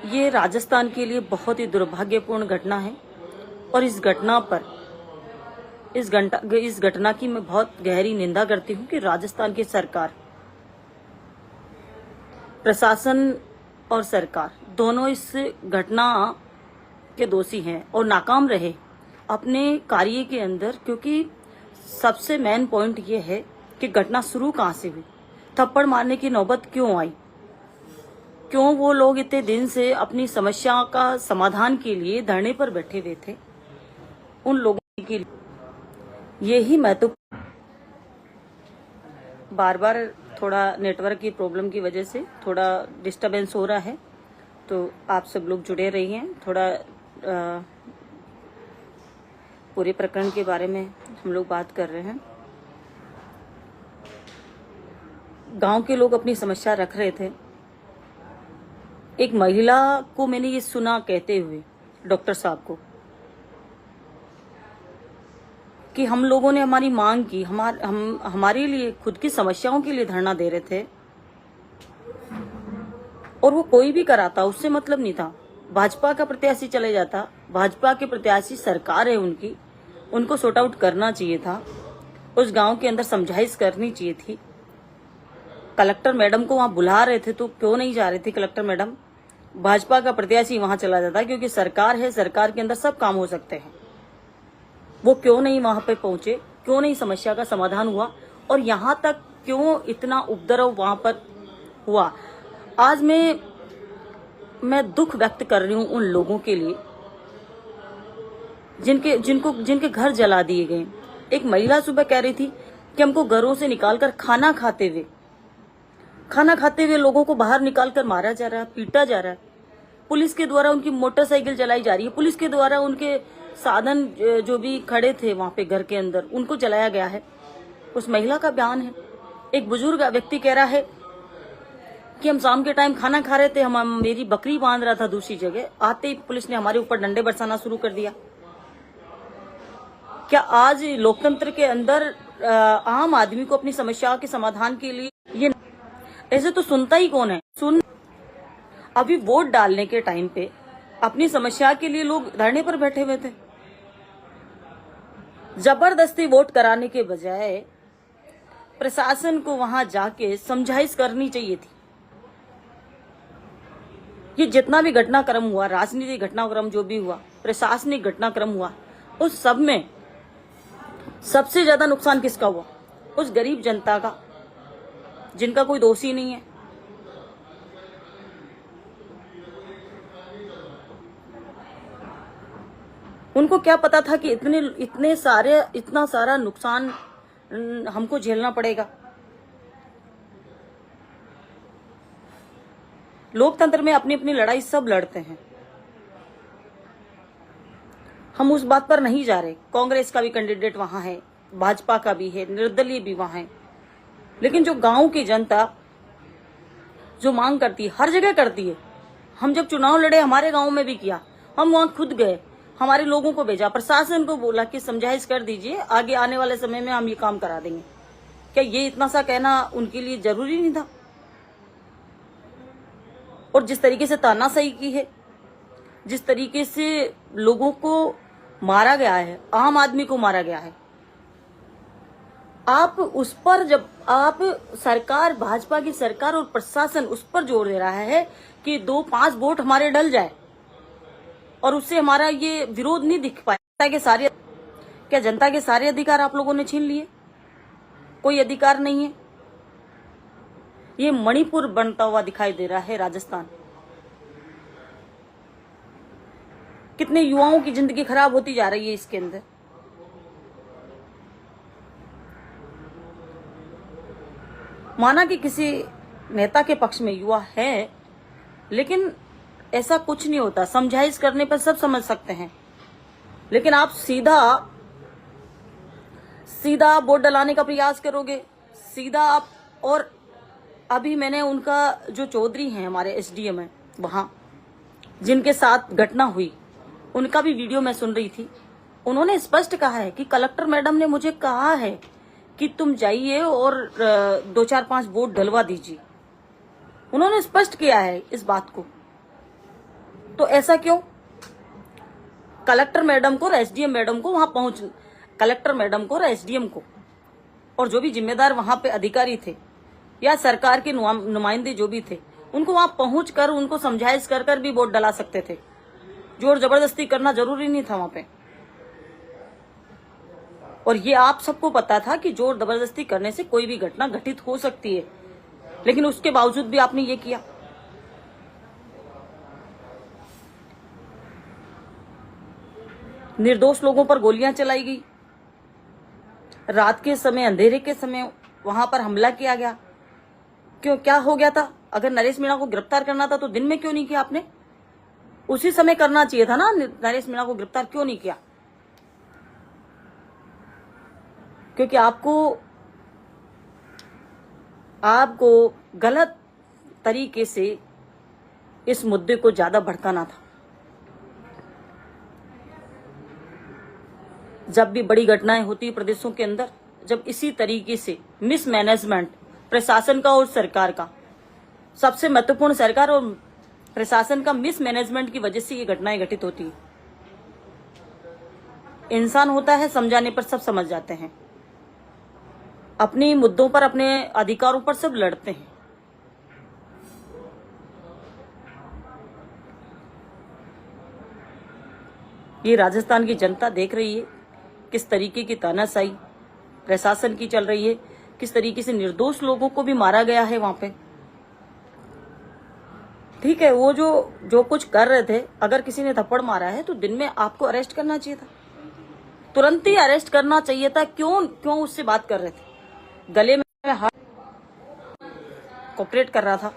ये राजस्थान के लिए बहुत ही दुर्भाग्यपूर्ण घटना है और इस घटना की मैं बहुत गहरी निंदा करती हूँ कि राजस्थान की सरकार, प्रशासन और सरकार दोनों इस घटना के दोषी हैं और नाकाम रहे अपने कार्य के अंदर। क्योंकि सबसे मेन पॉइंट ये है कि घटना शुरू कहाँ से हुई, थप्पड़ मारने की नौबत क्यों आई, क्यों वो लोग इतने दिन से अपनी समस्या का समाधान के लिए धरने पर बैठे हुए थे। उन लोगों के लिए यही महत्वपूर्ण। बार बार थोड़ा नेटवर्क की प्रॉब्लम की वजह से थोड़ा डिस्टरबेंस हो रहा है, तो आप सब लोग जुड़े रहिए। थोड़ा पूरे प्रकरण के बारे में हम लोग बात कर रहे हैं। गांव के लोग अपनी समस्या रख रहे थे। एक महिला को मैंने ये सुना कहते हुए डॉक्टर साहब को कि हम लोगों ने हमारी मांग की, हमारे लिए खुद की समस्याओं के लिए धरना दे रहे थे और वो कोई भी कराता, उससे मतलब नहीं था। भाजपा का प्रत्याशी चले जाता, भाजपा के प्रत्याशी सरकार है उनकी, उनको सॉर्ट आउट करना चाहिए था। उस गांव के अंदर समझाइश करनी चाहिए थी। कलेक्टर मैडम को वहां बुला रहे थे तो क्यों नहीं जा रही थी कलेक्टर मैडम? भाजपा का प्रत्याशी वहां चला जाता, क्योंकि सरकार है, सरकार के अंदर सब काम हो सकते हैं। वो क्यों नहीं वहां पे पहुंचे, क्यों नहीं समस्या का समाधान हुआ और यहां तक क्यों इतना उपद्रव वहां पर हुआ? आज मैं दुख व्यक्त कर रही हूं उन लोगों के लिए जिनके घर जला दिए गए। एक महिला सुबह कह रही थी कि हमको घरों से निकालकर खाना खाते हुए लोगों को बाहर निकालकर मारा जा रहा है, पीटा जा रहा है। पुलिस के द्वारा उनकी मोटरसाइकिल जलाई जा रही है, पुलिस के द्वारा उनके साधन जो भी खड़े थे वहां पे घर के अंदर उनको जलाया गया है। उस महिला का बयान है। एक बुजुर्ग व्यक्ति कह रहा है कि हम शाम के टाइम खाना खा रहे थे, मेरी बकरी बांध रहा था दूसरी जगह, आते ही पुलिस ने हमारे ऊपर डंडे बरसाना शुरू कर दिया। क्या आज लोकतंत्र के अंदर आम आदमी को अपनी समस्याओं के समाधान के लिए ये ऐसे तो सुनता ही कौन है? अभी वोट डालने के टाइम पे अपनी समस्या के लिए लोग धरने पर बैठे हुए थे। जबरदस्ती वोट कराने के बजाय प्रशासन को वहां जाके समझाइश करनी चाहिए थी। ये जितना भी घटनाक्रम हुआ, राजनीतिक घटनाक्रम जो भी हुआ, प्रशासनिक घटनाक्रम हुआ, उस सब में सबसे ज्यादा नुकसान किसका हुआ? उस गरीब जनता का, जिनका कोई दोष ही नहीं है। उनको क्या पता था कि इतना सारा नुकसान हमको झेलना पड़ेगा? लोकतंत्र में अपनी अपनी लड़ाई सब लड़ते हैं, हम उस बात पर नहीं जा रहे। कांग्रेस का भी कैंडिडेट वहां है, भाजपा का भी है, निर्दलीय भी वहां है, लेकिन जो गांव की जनता जो मांग करती है, हर जगह करती है। हम जब चुनाव लड़े, हमारे गांव में भी किया, हम वहां खुद गए, हमारे लोगों को भेजा, प्रशासन को बोला कि समझाइश कर दीजिए, आगे आने वाले समय में हम ये काम करा देंगे। क्या ये इतना सा कहना उनके लिए जरूरी नहीं था? और जिस तरीके से तानाशाही की है, जिस तरीके से लोगों को मारा गया है, आम आदमी को मारा गया है, आप उस पर, जब आप सरकार, भाजपा की सरकार और प्रशासन उस पर जोर दे रहा है कि 2-5 वोट हमारे डल जाए और उससे हमारा ये विरोध नहीं दिख पाए, क्या जनता के सारे अधिकार आप लोगों ने छीन लिए? कोई अधिकार नहीं है। ये मणिपुर बनता हुआ दिखाई दे रहा है राजस्थान। कितने युवाओं की जिंदगी खराब होती जा रही है इसके अंदर। माना कि किसी नेता के पक्ष में युवा है, लेकिन ऐसा कुछ नहीं होता। समझाइश करने पर सब समझ सकते हैं, लेकिन आप सीधा वोट डलाने का प्रयास करोगे, सीधा आप। और अभी मैंने उनका जो चौधरी हैं, हमारे एसडीएम है वहां, जिनके साथ घटना हुई, उनका भी वीडियो मैं सुन रही थी। उन्होंने स्पष्ट कहा है कि कलेक्टर मैडम ने मुझे कहा है कि तुम जाइए और 2-4-5 वोट डलवा दीजिए। उन्होंने स्पष्ट किया है इस बात को। तो ऐसा क्यों? कलेक्टर मैडम को और एसडीएम मैडम को वहां पहुंच, कलेक्टर मैडम को और एसडीएम को और जो भी जिम्मेदार वहां पे अधिकारी थे या सरकार के नुमाइंदे जो भी थे, उनको वहां पहुंच कर उनको समझाइश कर कर भी वोट डला सकते थे। जोर जबरदस्ती करना जरूरी नहीं था वहां पे। और ये आप सबको पता था कि जोर जबरदस्ती करने से कोई भी घटना घटित हो सकती है, लेकिन उसके बावजूद भी आपने ये किया। निर्दोष लोगों पर गोलियां चलाई गई, रात के समय, अंधेरे के समय वहां पर हमला किया गया। क्यों, क्या हो गया था? अगर नरेश मीणा को गिरफ्तार करना था तो दिन में क्यों नहीं किया आपने? उसी समय करना चाहिए था ना। नरेश मीणा को गिरफ्तार क्यों नहीं किया? क्योंकि आपको गलत तरीके से इस मुद्दे को ज्यादा भड़काना था। जब भी बड़ी घटनाएं होती है प्रदेशों के अंदर, जब इसी तरीके से मिसमैनेजमेंट प्रशासन का और सरकार का, सबसे महत्वपूर्ण सरकार और प्रशासन का मिसमैनेजमेंट की वजह से ये घटनाएं घटित होती है। इंसान होता है, समझाने पर सब समझ जाते हैं, अपने मुद्दों पर, अपने अधिकारों पर सब लड़ते हैं। ये राजस्थान की जनता देख रही है किस तरीके की तानाशाही प्रशासन की चल रही है, किस तरीके से निर्दोष लोगों को भी मारा गया है वहां पे। ठीक है, वो जो कुछ कर रहे थे, अगर किसी ने थप्पड़ मारा है तो दिन में आपको अरेस्ट करना चाहिए था, तुरंत ही अरेस्ट करना चाहिए था। क्यों उससे बात कर रहे थे? गले में हाथ कोऑपरेट कर रहा था,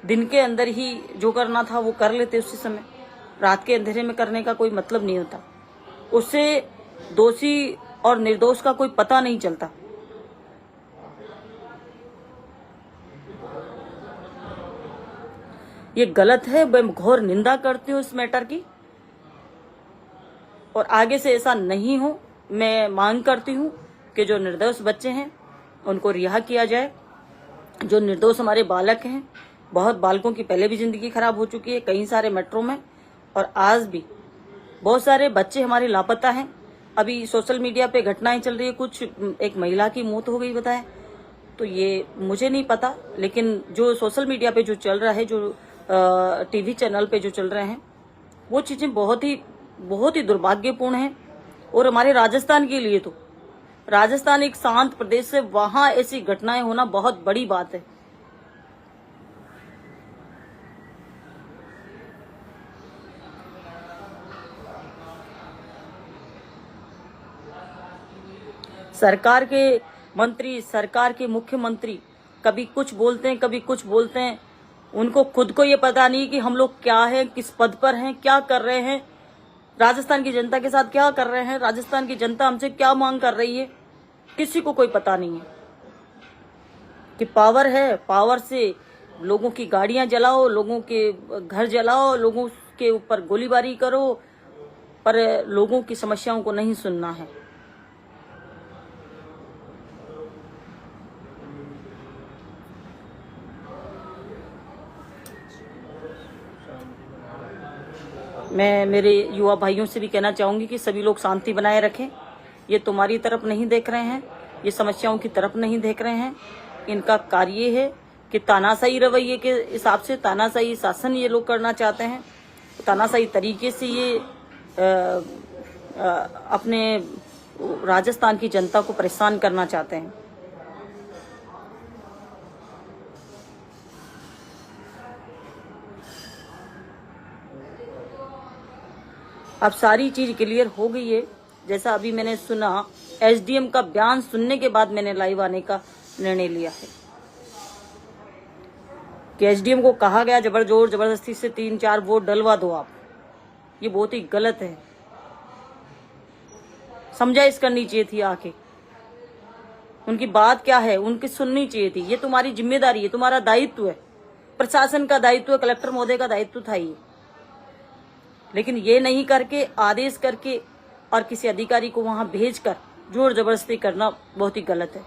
दिन के अंदर ही जो करना था वो कर लेते उसी समय। रात के अंधेरे में करने का कोई मतलब नहीं होता, उससे दोषी और निर्दोष का कोई पता नहीं चलता। ये गलत है, मैं घोर निंदा करती हूँ इस मैटर की, और आगे से ऐसा नहीं हो। मैं मांग करती हूँ कि जो निर्दोष बच्चे हैं उनको रिहा किया जाए। जो निर्दोष हमारे बालक हैं, बहुत बालकों की पहले भी जिंदगी खराब हो चुकी है कई सारे मेट्रो में, और आज भी बहुत सारे बच्चे हमारे लापता हैं। अभी सोशल मीडिया पे घटनाएं चल रही है, कुछ एक महिला की मौत हो गई बताए, तो ये मुझे नहीं पता, लेकिन जो सोशल मीडिया पे जो चल रहा है, जो टीवी चैनल पे जो चल रहे हैं, वो चीजें बहुत ही दुर्भाग्यपूर्ण हैं। और हमारे राजस्थान के लिए तो, राजस्थान एक शांत प्रदेश है, वहां ऐसी घटनाएं होना बहुत बड़ी बात है। सरकार के मंत्री, सरकार के मुख्यमंत्री कभी कुछ बोलते हैं, कभी कुछ बोलते हैं। उनको खुद को ये पता नहीं कि हम लोग क्या हैं, किस पद पर हैं, क्या कर रहे हैं, राजस्थान की जनता के साथ क्या कर रहे हैं, राजस्थान की जनता हमसे क्या मांग कर रही है। किसी को कोई पता नहीं है कि पावर है, पावर से लोगों की गाड़ियां जलाओ, लोगों के घर जलाओ, लोगों के ऊपर गोलीबारी करो, पर लोगों की समस्याओं को नहीं सुनना है। मैं मेरे युवा भाइयों से भी कहना चाहूंगी कि सभी लोग शांति बनाए रखें। ये तुम्हारी तरफ नहीं देख रहे हैं, ये समस्याओं की तरफ नहीं देख रहे हैं। इनका कार्य है कि तानाशाही रवैये के हिसाब से, तानाशाही शासन ये लोग करना चाहते हैं, तानाशाही तरीके से ये अपने राजस्थान की जनता को परेशान करना चाहते हैं। अब सारी चीज क्लियर हो गई है। जैसा अभी मैंने सुना, एसडीएम का बयान सुनने के बाद मैंने लाइव आने का निर्णय लिया है कि एसडीएम को कहा गया जोर जबरदस्ती से 3-4 वोट डलवा दो आप। ये बहुत ही गलत है, समझाइश करनी चाहिए थी आके। उनकी बात क्या है, उनकी सुननी चाहिए थी। ये तुम्हारी जिम्मेदारी है, तुम्हारा दायित्व है, प्रशासन का दायित्व है, कलेक्टर महोदय का दायित्व था ये। लेकिन ये नहीं करके, आदेश करके और किसी अधिकारी को वहां भेजकर जोर जबरदस्ती करना बहुत ही गलत है।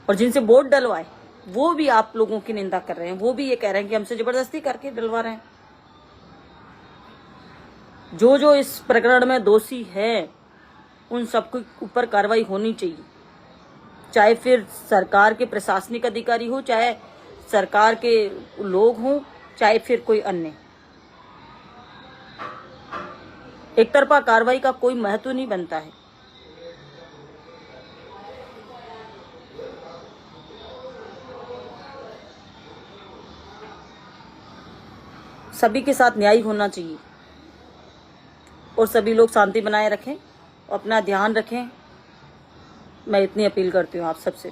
और जिनसे वोट डलवाए वो भी आप लोगों की निंदा कर रहे हैं, वो भी ये कह रहे हैं कि हमसे जबरदस्ती करके डलवा रहे हैं। जो जो इस प्रकरण में दोषी है उन सबके ऊपर कार्रवाई होनी चाहिए, चाहे फिर सरकार के प्रशासनिक अधिकारी हो, चाहे सरकार के लोग हों, चाहे फिर कोई अन्य। एक तरफा कार्रवाई का कोई महत्व नहीं बनता है। सभी के साथ न्याय होना चाहिए और सभी लोग शांति बनाए रखें, अपना ध्यान रखें। मैं इतनी अपील करती हूँ आप सबसे।